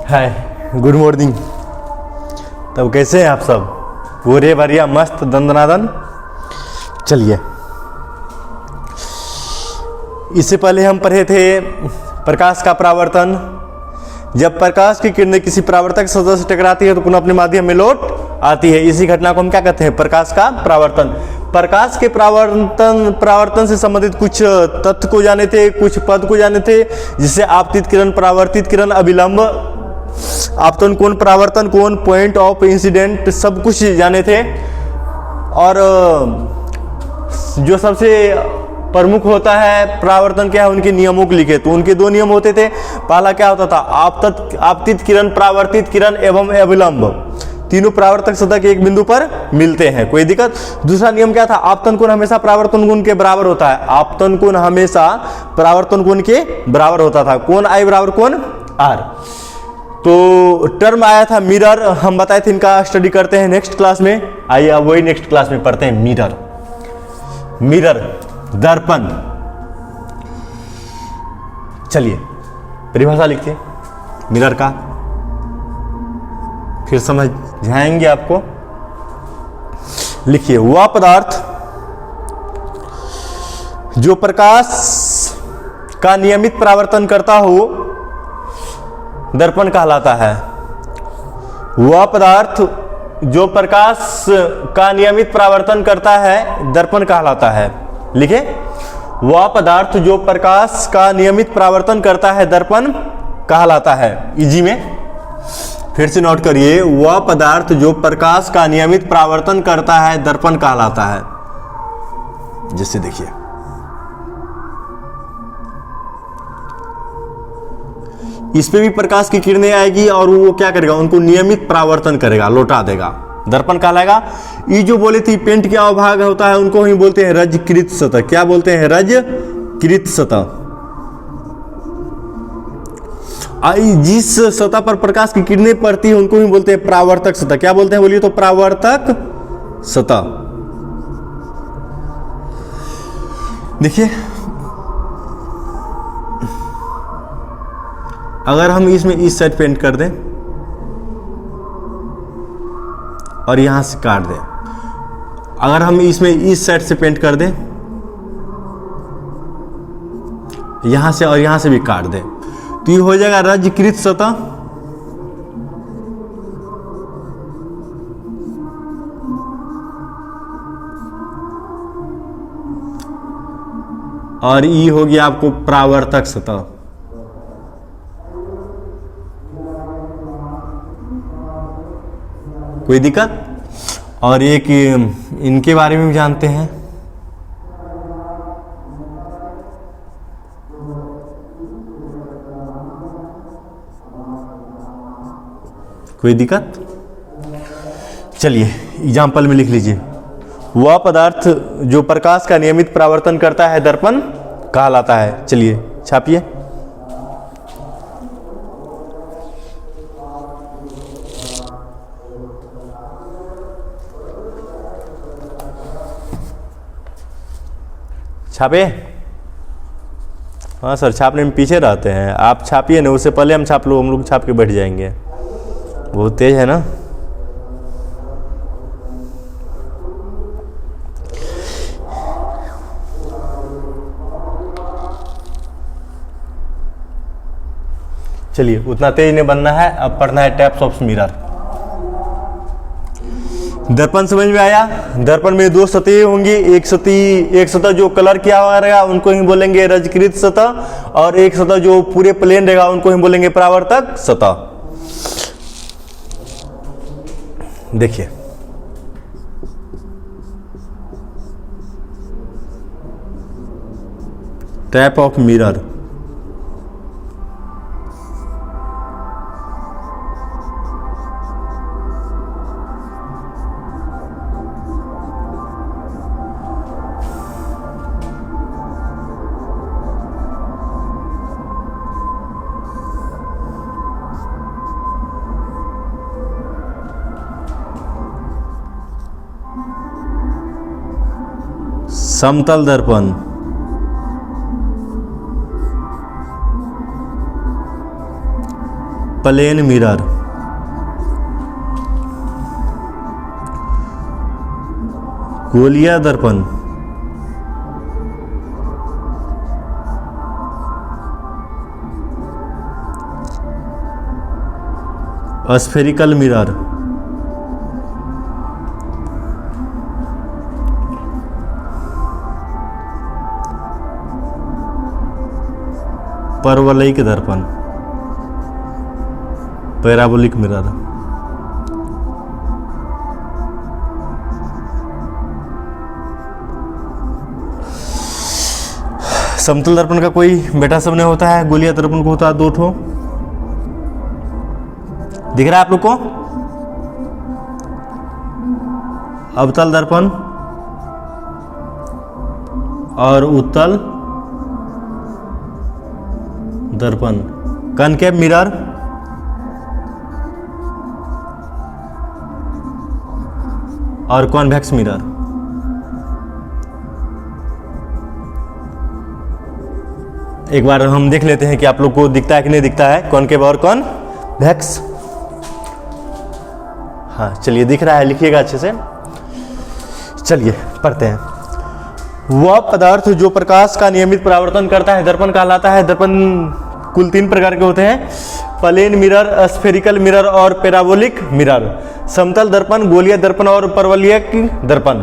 हाय, good morning. तब कैसे हैं आप सब? पूरे बढ़िया, मस्त, दंदनादन। चलिए, इससे पहले हम पढ़े थे प्रकाश का परावर्तन। जब प्रकाश की किरणें किसी परावर्तक सतह से टकराती है तो पुनः अपने माध्यम में लौट आती है। इसी घटना को हम क्या कहते हैं? प्रकाश का परावर्तन। प्रकाश के परावर्तन से संबंधित कुछ तथ्य को जाने थे, कुछ पद को जाने थे, जिससे आपतित किरण, परावर्तित किरण, अभिलंब, आपतन कोण, परावर्तन कोण, पॉइंट ऑफ इंसिडेंट, सब कुछ जाने थे। और जो सबसे प्रमुख होता है परावर्तन क्या है, उनके नियमों को लिखे। तो उनके दो नियम होते थे। पहला क्या होता था? आपतित किरण, परावर्तित किरण एवं अभिलंब, तीनों परावर्तक सतह के एक बिंदु पर मिलते हैं, कोई दिक्कत। दूसरा नियम क्या था? आपतन कोण हमेशा परावर्तन कोण के बराबर होता है। आपतन कोण हमेशा परावर्तन कोण के बराबर होता था। कोण आई बराबर कोण आर। तो टर्म आया था मिरर, हम बताए थे, इनका स्टडी करते हैं नेक्स्ट क्लास में। आइए अब वही नेक्स्ट क्लास में पढ़ते हैं। मिरर, मिरर दर्पण। चलिए परिभाषा लिखते हैं मिरर का, फिर समझ जाएंगे आपको। लिखिए, वह पदार्थ जो प्रकाश का नियमित परावर्तन करता हो दर्पण कहलाता है। वह पदार्थ जो प्रकाश का नियमित परावर्तन करता है दर्पण कहलाता है। लिखे, वह पदार्थ जो प्रकाश का नियमित परावर्तन करता है दर्पण कहलाता है। इजी में फिर से नोट करिए, वह पदार्थ जो प्रकाश का नियमित परावर्तन करता है दर्पण कहलाता है। जैसे देखिए, इस पे भी प्रकाश की किरणें आएगी और वो क्या करेगा? उनको नियमित परावर्तन करेगा, लौटा देगा, दर्पण कहलाएगा। ये जो बोले थी पेंट के अवभाग होता है, उनको ही बोलते हैं रजकृत सतह। क्या बोलते हैं? रजकृत सतह। जिस सतह पर प्रकाश की किरणें पड़ती है उनको ही बोलते हैं परावर्तक सतह। क्या बोलते हैं? बोलिए तो, परावर्तक सतह। देखिए, अगर हम इसमें इस साइड पेंट कर दें और यहां से काट दें, अगर हम इसमें इस साइड से पेंट कर दें, यहां से और यहां से भी काट दें, तो ये हो जाएगा रजकृत सतह। और ये हो गया आपको परावर्तक सतह। कोई दिक्कत? और एक इनके बारे में भी जानते हैं। कोई दिक्कत? चलिए एग्जाम्पल में लिख लीजिए, वह पदार्थ जो प्रकाश का नियमित परावर्तन करता है दर्पण कहलाता है। चलिए छापिए। छापे? हाँ सर, छापने में पीछे रहते हैं। आप छापिए ना, उससे पहले हम छाप लो, हम लोग छाप के बैठ जाएंगे। बहुत तेज है ना। चलिए, उतना तेज नहीं बनना है। अब पढ़ना है टाइप्स ऑफ मिरर। दर्पण समझ में आया? दर्पण में दो सतहें होंगी। एक सतह जो कलर किया हुआ रहेगा उनको ही बोलेंगे रजकृत सतह, और एक सतह जो पूरे प्लेन रहेगा उनको ही बोलेंगे परावर्तक सतह। देखिए, टाइप ऑफ मिरर। समतल दर्पण, प्लेन मिरर, गोलिया दर्पण, स्फेरिकल मिरर, परवलयिक दर्पण, पैराबोलिक मिरर। समतल दर्पण का कोई बेटा सब नहीं होता है, गोलिया दर्पण को होता है 2 ठो। दिख रहा है आप लोग को? अवतल दर्पण और उत्तल दर्पण, कनकेव मिरर, और कॉन्वेक्स मिरर। एक बार हम देख लेते हैं कि आप लोग को दिखता है कि नहीं दिखता है कॉनकेव और कॉन्वेक्स। हाँ चलिए, दिख रहा है, लिखिएगा अच्छे से। चलिए पढ़ते हैं। वह पदार्थ जो प्रकाश का नियमित परावर्तन करता है दर्पण कहलाता है। दर्पण कुल 3 प्रकार के होते हैं, प्लेन मिरर, स्फेरिकल मिरर और पैराबोलिक मिरर। समतल दर्पण, गोलीय दर्पण और परवलयिक दर्पण।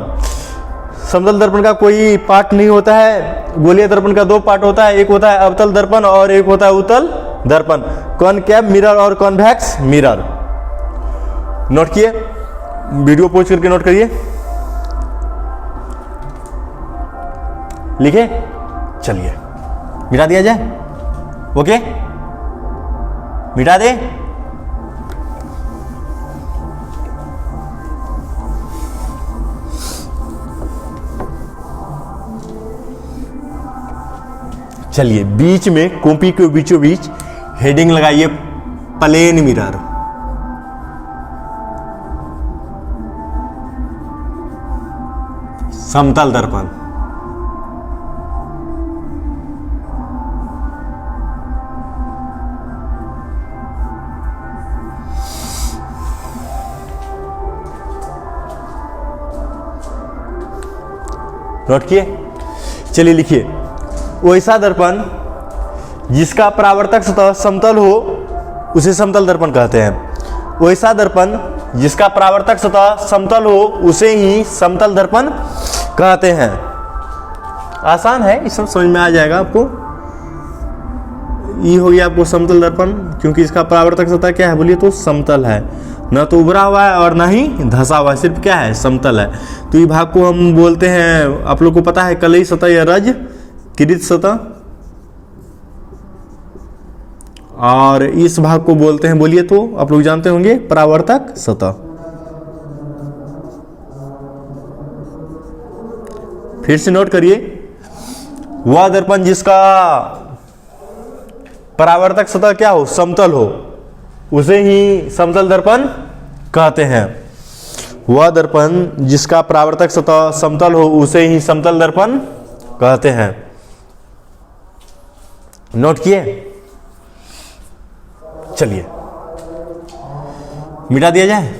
समतल दर्पण का कोई पार्ट नहीं होता है। गोलीय दर्पण का 2 पार्ट होता है, एक होता है अवतल दर्पण और एक होता है उत्तल दर्पण। कॉनकेव मिरर और कॉन्वेक्स मिरर। नोट किए, वीडियो पॉज करके नोट करिए, लिखे। चलिए मिटा दिया जाए। ओके, मिटा दे। चलिए, बीच में कॉपी के बीचों बीच हेडिंग लगाइए, प्लेन मिरर। समतल दर्पण, नोट किए। चलिए लिखिए, वैसा दर्पण जिसका परावर्तक सतह समतल हो उसे समतल दर्पण कहते हैं। वैसा दर्पण जिसका परावर्तक सतह समतल हो उसे ही समतल दर्पण कहते हैं। आसान है, ये सब समझ में आ जाएगा आपको। ये हो गया आपको समतल दर्पण, क्योंकि इसका परावर्तक सतह क्या है बोलिए तो समतल है, न तो उभरा हुआ है और ना ही धंसा हुआ है, सिर्फ क्या है समतल है। तो ये भाग को हम बोलते हैं, आप लोग को पता है, कलई सतह या रज किरित सतह, और इस भाग को बोलते हैं बोलिए तो आप लोग जानते होंगे परावर्तक सतह। फिर से नोट करिए, वह दर्पण जिसका परावर्तक सतह क्या हो समतल हो उसे ही समतल दर्पण कहते हैं। वह दर्पण जिसका परावर्तक सतह समतल हो उसे ही समतल दर्पण कहते हैं। नोट किए। चलिए मिटा दिया जाए।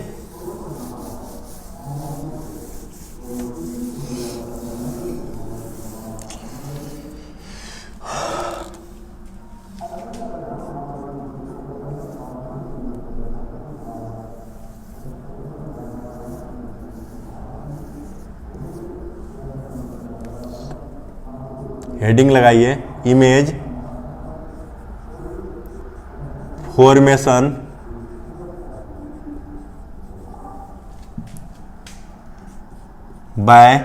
हेडिंग लगाइए, image formation by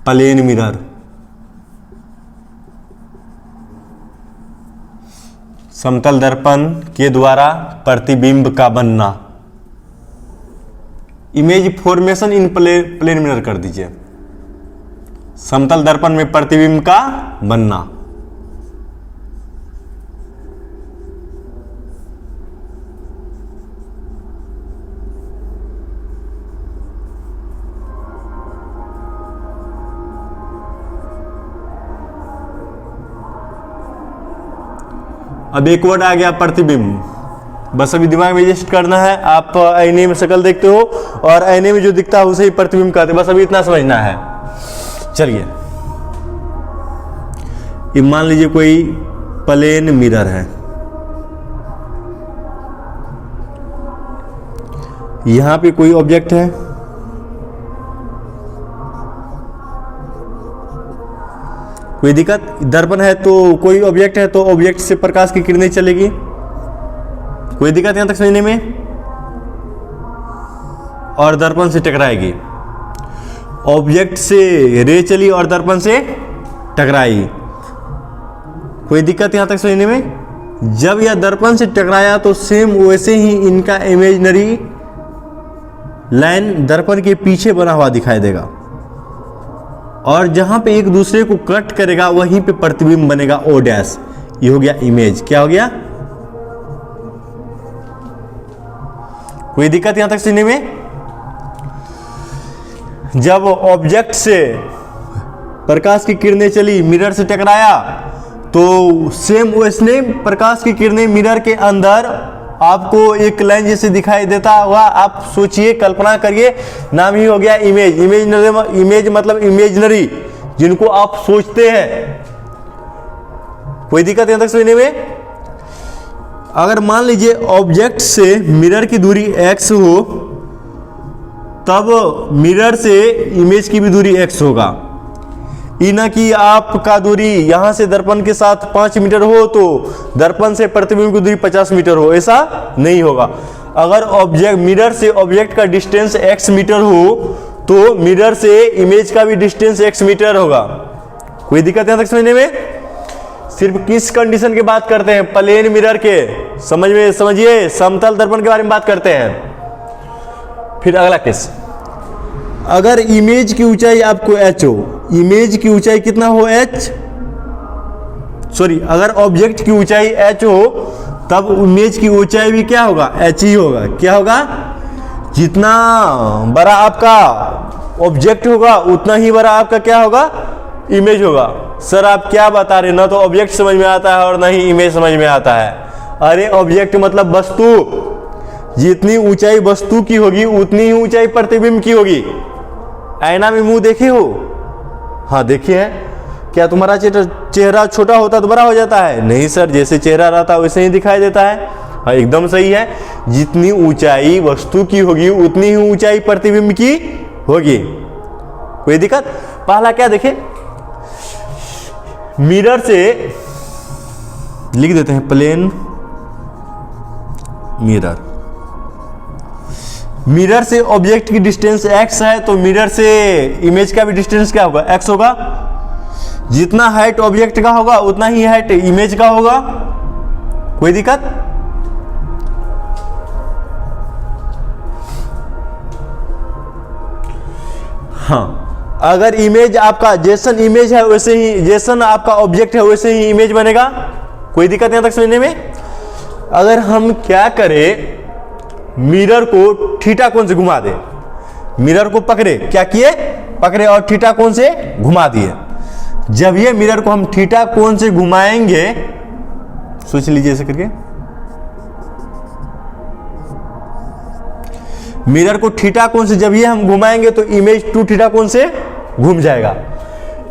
plane mirror. समतल दर्पण के द्वारा प्रतिबिंब का बनना। Image formation in plane mirror कर दीजिए। समतल दर्पण में प्रतिबिंब का बनना। अब एक वर्ड आ गया प्रतिबिंब। बस अभी दिमाग में रजिस्टर करना है। आप आईने में शक्ल देखते हो और आईने में जो दिखता है उसे ही प्रतिबिंब कहते हैं, बस अभी इतना समझना है। चलिए, ये मान लीजिए कोई प्लेन मिरर है, यहां पे कोई ऑब्जेक्ट है, कोई दिक्कत? दर्पण है तो कोई ऑब्जेक्ट है तो ऑब्जेक्ट से प्रकाश की किरणें चलेगी, कोई दिक्कत यहां तक समझने में? और दर्पण से टकराएगी, ऑब्जेक्ट से रे चली और दर्पण से टकराई, कोई दिक्कत यहां तक समझने में? जब यह दर्पण से टकराया तो सेम वैसे ही इनका इमेजिनरी लाइन दर्पण के पीछे बना हुआ दिखाई देगा, और जहां पे एक दूसरे को कट करेगा वहीं पे प्रतिबिंब बनेगा ओ डैश। ये हो गया इमेज। क्या हो गया? कोई दिक्कत यहां तक सुनने में? जब ऑब्जेक्ट से प्रकाश की किरणें चली, मिरर से टकराया, तो सेम वैसने प्रकाश की किरणें मिरर के अंदर आपको एक लाइन जैसे दिखाई देता हुआ, आप सोचिए, कल्पना करिए, नाम ही हो गया इमेज। इमेज मतलब इमेजिनरी, जिनको आप सोचते हैं। कोई दिक्कत यहां तक समझने में? अगर मान लीजिए ऑब्जेक्ट से मिरर की दूरी x हो, तब मिरर से इमेज की भी दूरी x होगा। ना कि आपका दूरी यहां से दर्पण के साथ 5 मीटर हो तो दर्पण से प्रतिबिंब की दूरी 50 मीटर हो, ऐसा नहीं होगा। अगर ऑब्जेक्ट मिरर से ऑब्जेक्ट का डिस्टेंस x मीटर हो तो मिरर से इमेज का भी डिस्टेंस x मीटर होगा। कोई दिक्कत यहां तक समझने में? सिर्फ किस कंडीशन की बात करते हैं? प्लेन मिरर के। समझिए, समतल दर्पण के बारे में बात करते हैं। फिर अगला केस, अगर इमेज की ऊंचाई आपको h हो, इमेज की ऊंचाई कितना हो h, सॉरी, अगर ऑब्जेक्ट की ऊंचाई h हो तब इमेज की ऊंचाई भी क्या होगा? h ही होगा। क्या होगा? जितना बड़ा आपका ऑब्जेक्ट होगा उतना ही बड़ा आपका क्या होगा? इमेज होगा। सर आप क्या बता रहे? ना तो ऑब्जेक्ट समझ में आता है और ना ही इमेज समझ में आता है। अरे ऑब्जेक्ट मतलब वस्तु, जितनी ऊंचाई वस्तु की होगी उतनी ही ऊंचाई प्रतिबिंब की होगी। आईना में मुंह देखे हो? हाँ देखे हैं। क्या तुम्हारा चेहरा छोटा होता तो बड़ा हो जाता है? नहीं सर, जैसे चेहरा रहता है वैसे ही दिखाई देता है। हाँ एकदम सही है, जितनी ऊंचाई वस्तु की होगी उतनी ही ऊंचाई प्रतिबिंब की होगी। कोई दिक्कत? पहला क्या देखें, मिरर से लिख देते हैं प्लेन मिरर। मिरर से ऑब्जेक्ट की डिस्टेंस x है तो मिरर से इमेज का भी डिस्टेंस क्या होगा? x होगा। जितना हाइट ऑब्जेक्ट का होगा उतना ही हाइट इमेज का होगा। कोई दिक्कत? हाँ, अगर इमेज आपका जैसन इमेज है वैसे ही, जैसन आपका ऑब्जेक्ट है वैसे ही इमेज बनेगा। कोई दिक्कत यहां तक समझने में? अगर हम क्या करें, मिरर को थीटा कोण से घुमा दे, मिरर को पकड़े, क्या किए? पकड़े और थीटा कोण से घुमा दिए। जब ये मिरर को हम थीटा कोण से घुमाएंगे, सोच लीजिए ऐसे करके, मिरर को थीटा कोण से जब ये हम घुमाएंगे तो इमेज 2 थीटा कोण से घूम जाएगा।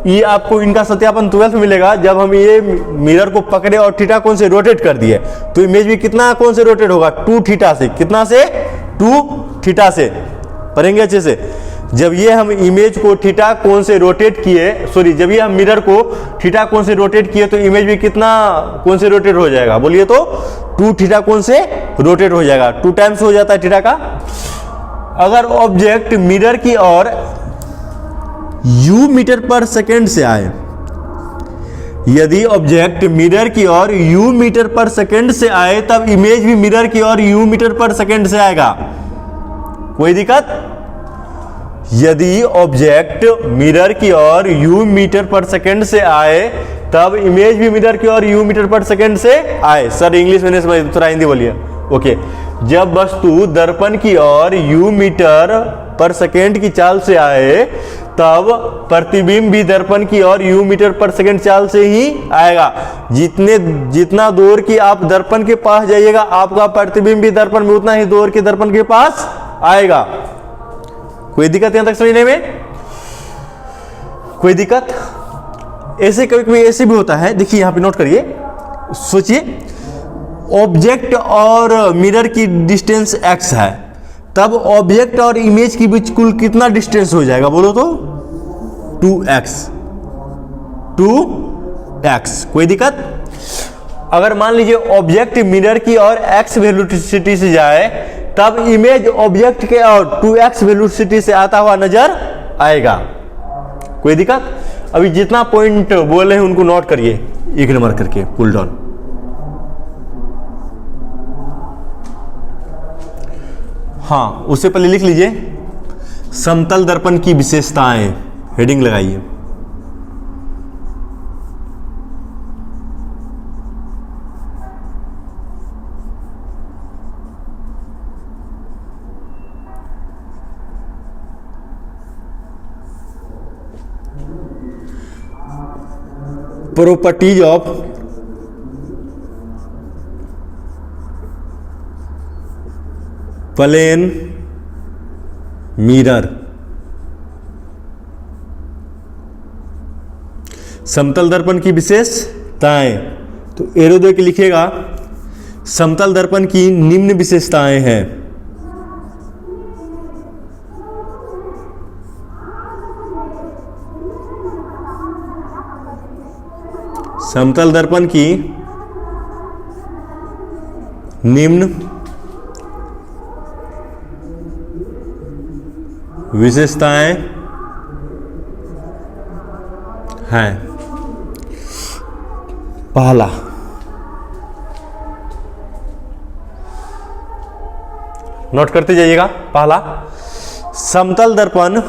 ये आपको इनका सत्यापन 12th मिलेगा। जब हम ये मिरर को पकड़े और थीटा कोण से रोटेट कर दिए तो इमेज भी कितना कोण से रोटेट होगा? 2 थीटा से। कितना से? 2 थीटा से। पढ़ेंगे अच्छे से। जब ये हम इमेज को थीटा कोण से रोटेट किए, सॉरी, जब ये हम मिरर को थीटा कोण से रोटेट किए तो इमेज भी कितना कोण से रोटेट हो जाएगा? बोलिए तो 2 थीटा कोण से रोटेट हो जाएगा। 2 टाइम्स हो जाता है थीटा का। अगर ऑब्जेक्ट मिरर की ओर u मीटर पर सेकेंड से आए, यदि ऑब्जेक्ट मिरर की ओर u मीटर पर सेकेंड से आए तब इमेज भी मिरर की ओर u मीटर पर सेकेंड से आएगा। कोई दिक्कत? यदि ऑब्जेक्ट मिरर की ओर u मीटर पर सेकेंड से आए तब इमेज भी मिरर की ओर u मीटर पर सेकेंड से आए। सर इंग्लिश में नहीं समझ, थोड़ा हिंदी बोलिए। ओके, जब वस्तु दर्पण की ओर u मीटर पर सेकेंड की चाल से आए तब प्रतिबिंब भी दर्पण की ओर u मीटर पर सेकंड चाल से ही आएगा। जितना दूर की आप दर्पण के पास जाइएगा आपका प्रतिबिंब भी दर्पण में उतना ही दूर के दर्पण के पास आएगा। कोई दिक्कत यहां तक समझने में? कोई दिक्कत? ऐसे कभी कभी ऐसे भी होता है, देखिए यहां पे नोट करिए, सोचिए ऑब्जेक्ट और मिरर की डिस्टेंस x है, तब ऑब्जेक्ट और इमेज के बीच कुल कितना डिस्टेंस हो जाएगा बोलो तो? 2x। 2x। कोई दिक्कत? अगर मान लीजिए ऑब्जेक्ट मिरर की और x वेलोसिटी से जाए तब इमेज ऑब्जेक्ट के और 2x वेलोसिटी से आता हुआ नजर आएगा। कोई दिक्कत? अभी जितना पॉइंट बोले हैं उनको नोट करिए एक नंबर करके, पुल डाउन। हाँ, उससे पहले लिख लीजिए समतल दर्पण की विशेषताएं, हेडिंग लगाइए। Properties of plane mirror. समतल दर्पण की विशेषताएं, तो एरो दे के लिखिएगा समतल दर्पण की निम्न विशेषताएं हैं। समतल दर्पण की निम्न विशेषताएं हैं। पहला, नोट करते जाइएगा। पहला, समतल दर्पण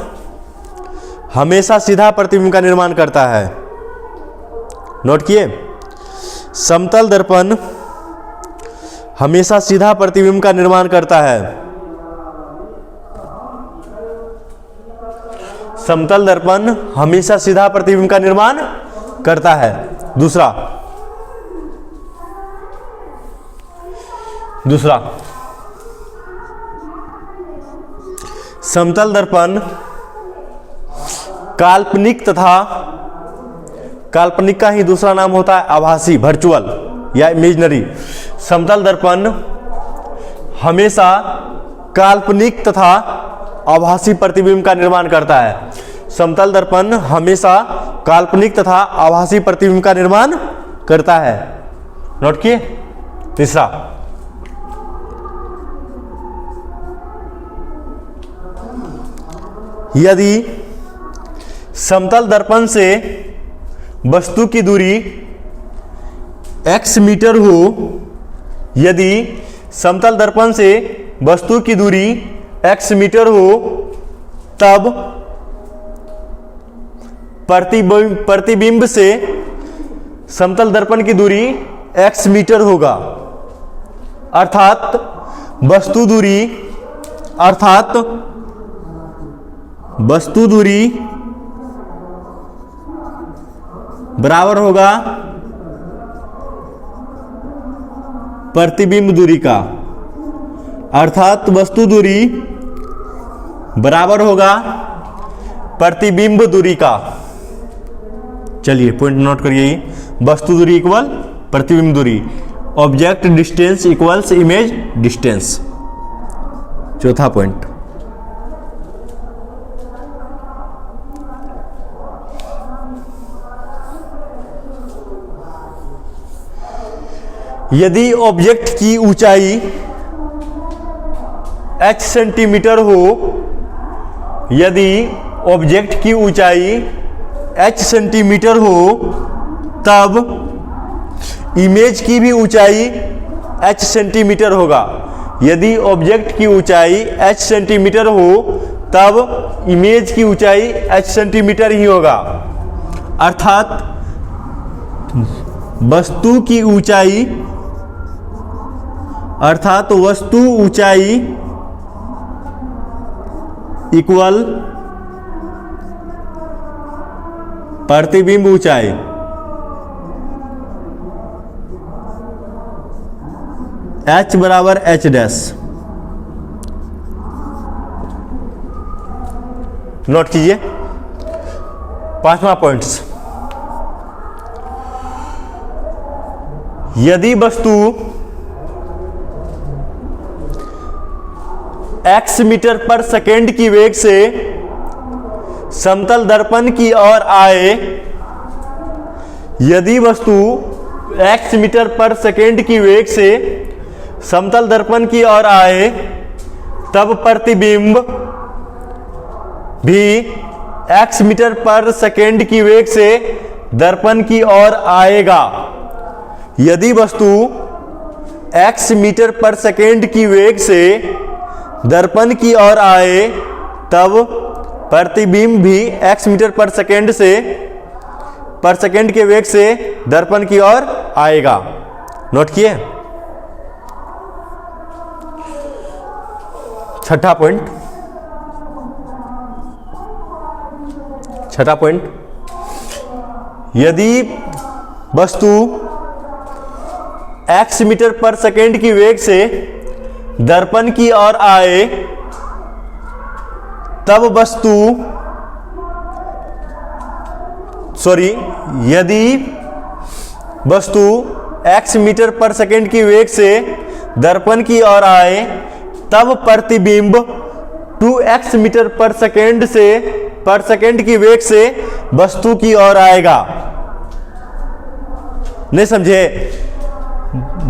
हमेशा सीधा प्रतिबिंब का निर्माण करता है। नोट किए? समतल दर्पण हमेशा सीधा प्रतिबिंब का निर्माण करता है। समतल दर्पण हमेशा सीधा प्रतिबिंब का निर्माण करता है। दूसरा, समतल दर्पण काल्पनिक तथा काल्पनिक का ही दूसरा नाम होता है आभासी, वर्चुअल या इमेजिनरी। समतल दर्पण हमेशा काल्पनिक तथा आभासी प्रतिबिंब का निर्माण करता है। समतल दर्पण हमेशा काल्पनिक तथा आभासी प्रतिबिंब का निर्माण करता है। नोट किए? तीसरा, यदि समतल दर्पण से वस्तु की दूरी x मीटर हो, यदि समतल दर्पण से वस्तु की दूरी x मीटर हो, तब प्रतिबिंब से समतल दर्पण की दूरी x मीटर होगा। अर्थात वस्तु दूरी बराबर होगा प्रतिबिंब दूरी का। अर्थात वस्तु दूरी बराबर होगा प्रतिबिंब दूरी का। चलिए पॉइंट नोट करिए, वस्तु दूरी इक्वल प्रतिबिंब दूरी, object distance equals image distance. चौथा पॉइंट, यदि ऑब्जेक्ट की ऊंचाई h सेंटीमीटर हो, यदि ऑब्जेक्ट की ऊंचाई h सेंटीमीटर हो, तब इमेज की भी ऊंचाई h सेंटीमीटर होगा। यदि ऑब्जेक्ट की ऊंचाई h सेंटीमीटर हो, तब इमेज की ऊंचाई h सेंटीमीटर ही होगा। अर्थात वस्तु की ऊंचाई वस्तु ऊंचाई इक्वल प्रतिबिंब ऊंचाई h बराबर h डैश। नोट कीजिए 5वां पॉइंट्स। यदि वस्तु x मीटर पर सेकेंड की वेग से समतल दर्पण की ओर आए, यदि वस्तु x मीटर पर सेकेंड की वेग से समतल दर्पण की ओर आए, तब प्रतिबिंब भी x मीटर पर सेकेंड की वेग से दर्पण की ओर आएगा। यदि वस्तु x मीटर पर सेकेंड की वेग से दर्पण की ओर आए, तब प्रतिबिंब भी x मीटर पर सेकेंड के वेग से दर्पण की ओर आएगा। नोट किए। छठा पॉइंट, यदि वस्तु x मीटर पर सेकेंड की वेग से दर्पण की ओर आए, तब यदि वस्तु x मीटर पर सेकेंड की वेग से दर्पण की ओर आए, तब प्रतिबिंब 2x मीटर पर सेकेंड की वेग से वस्तु की ओर आएगा। नहीं समझे?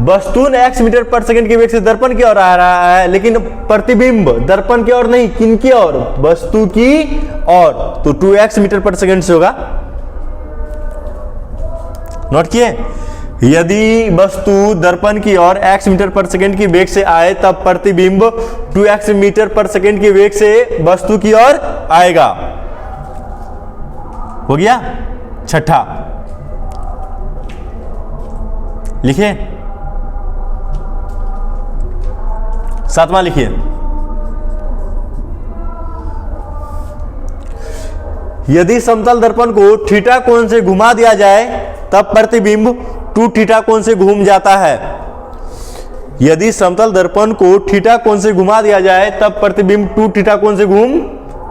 वस्तु ने x मीटर पर सेकेंड की वेग से दर्पण की ओर आ रहा है, लेकिन प्रतिबिंब दर्पण की ओर नहीं, किनकी ओर? वस्तु की ओर। तो 2x मीटर पर सेकेंड से होगा। नोट किए। यदि वस्तु दर्पण की ओर x मीटर पर सेकेंड की वेग से आए, तब प्रतिबिंब 2x मीटर पर सेकेंड की वेग से वस्तु की ओर आएगा। हो गया। छठा लिखिए। सातवां लिखिए। यदि समतल दर्पण को थीटा कोण से घुमा दिया जाए, तब प्रतिबिंब 2 थीटा कोण से घूम जाता है। यदि समतल दर्पण को थीटा कोण से घुमा दिया जाए, तब प्रतिबिंब 2 थीटा कोण से घूम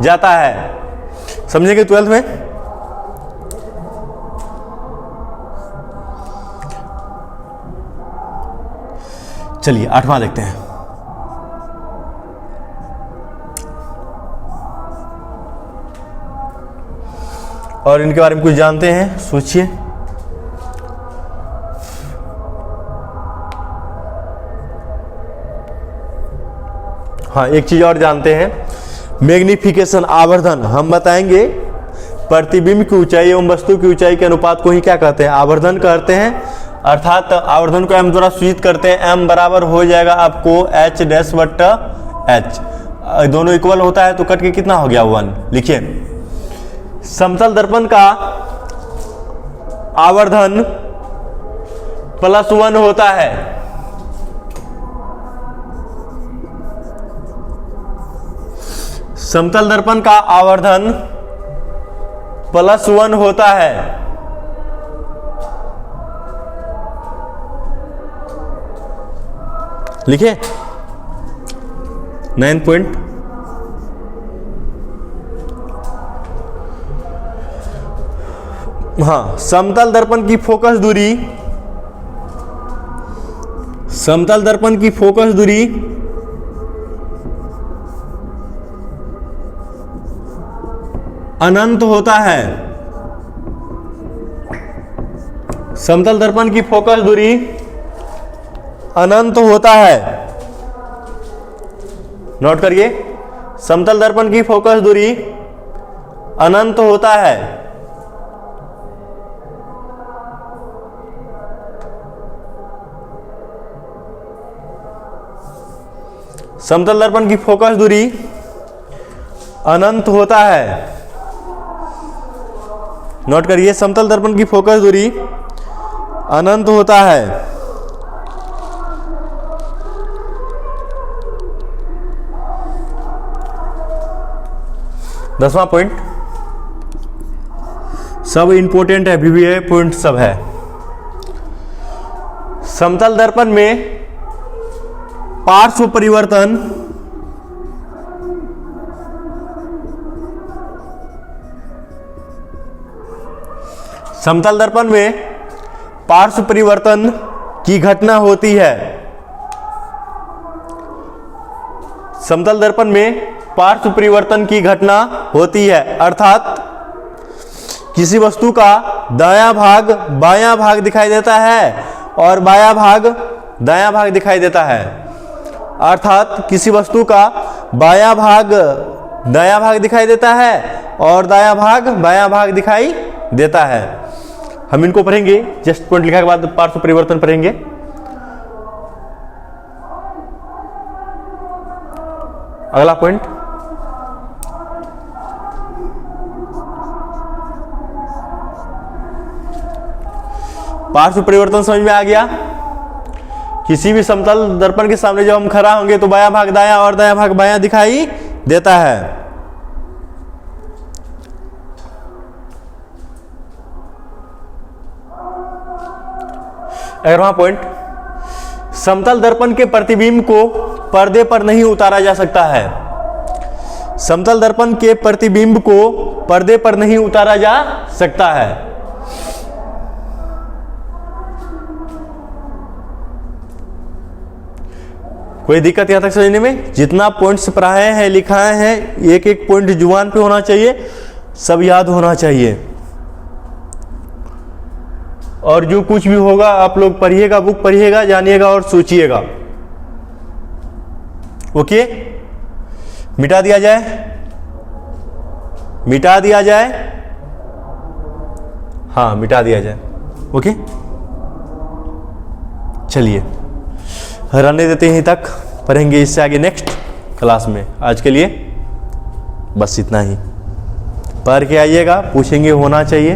जाता है। समझेंगे 12th में? चलिए 8वां देखते हैं। और इनके बारे में कुछ जानते हैं, सोचिए। हाँ, एक चीज और जानते हैं, मैग्निफिकेशन, आवर्धन। हम बताएंगे प्रतिबिंब की ऊंचाई एवं वस्तु की ऊंचाई के अनुपात को ही क्या कहते हैं? आवर्धन कहते हैं। अर्थात आवर्धन को m द्वारा सूचित करते हैं। m बराबर हो जाएगा आपको h डैश बट्टा h। दोनों इक्वल होता है तो कट के कितना हो गया? 1। लिखिए, समतल दर्पण का आवर्धन +1 होता है। समतल दर्पण का आवर्धन +1 होता है। लिखिए 9 पॉइंट। हाँ, समतल दर्पण की फोकस दूरी, समतल दर्पण की फोकस दूरी अनंत होता है। समतल दर्पण की फोकस दूरी अनंत होता है। नोट करिए, समतल दर्पण की फोकस दूरी अनंत होता है। समतल दर्पण की फोकस दूरी अनंत होता है। नोट करिए, समतल दर्पण की फोकस दूरी अनंत होता है। दसवां पॉइंट, सब इंपॉर्टेंट है, अभी भी है, पॉइंट सब है। समतल दर्पण में पार्श्व परिवर्तन समतल दर्पण में पार्श्व परिवर्तन की घटना होती है। समतल दर्पण में पार्श्व परिवर्तन की घटना होती है, अर्थात किसी वस्तु का दायां भाग बायां भाग दिखाई देता है और बायां भाग दायां भाग दिखाई देता है। अर्थात किसी वस्तु का बायां भाग दायां भाग दिखाई देता है और दायां भाग बायां भाग दिखाई देता है। हम इनको पढ़ेंगे, जस्ट पॉइंट लिखा के बाद पार्श्व परिवर्तन पढ़ेंगे। अगला पॉइंट, पार्श्व परिवर्तन समझ में आ गया। किसी भी समतल दर्पण के सामने जब हम खड़ा होंगे तो बायां भाग दायां और दायां भाग बायां दिखाई देता है। अगला पॉइंट, समतल दर्पण के प्रतिबिंब को पर्दे पर नहीं उतारा जा सकता है। समतल दर्पण के प्रतिबिंब को पर्दे पर नहीं उतारा जा सकता है। कोई दिक्कत यहां तक समझने में? जितना पॉइंट्स पढ़ाए हैं लिखाए हैं, एक एक पॉइंट जुबान पे होना चाहिए, सब याद होना चाहिए। और जो कुछ भी होगा आप लोग पढ़िएगा, बुक पढ़िएगा, जानिएगा और सोचिएगा। ओके, मिटा दिया जाए, मिटा दिया जाए, हाँ मिटा दिया जाए। ओके, चलिए रहने देते हैं यहीं तक, पढ़ेंगे इससे आगे नेक्स्ट क्लास में। आज के लिए बस इतना ही, पढ़ के आइएगा, पूछेंगे, होना चाहिए।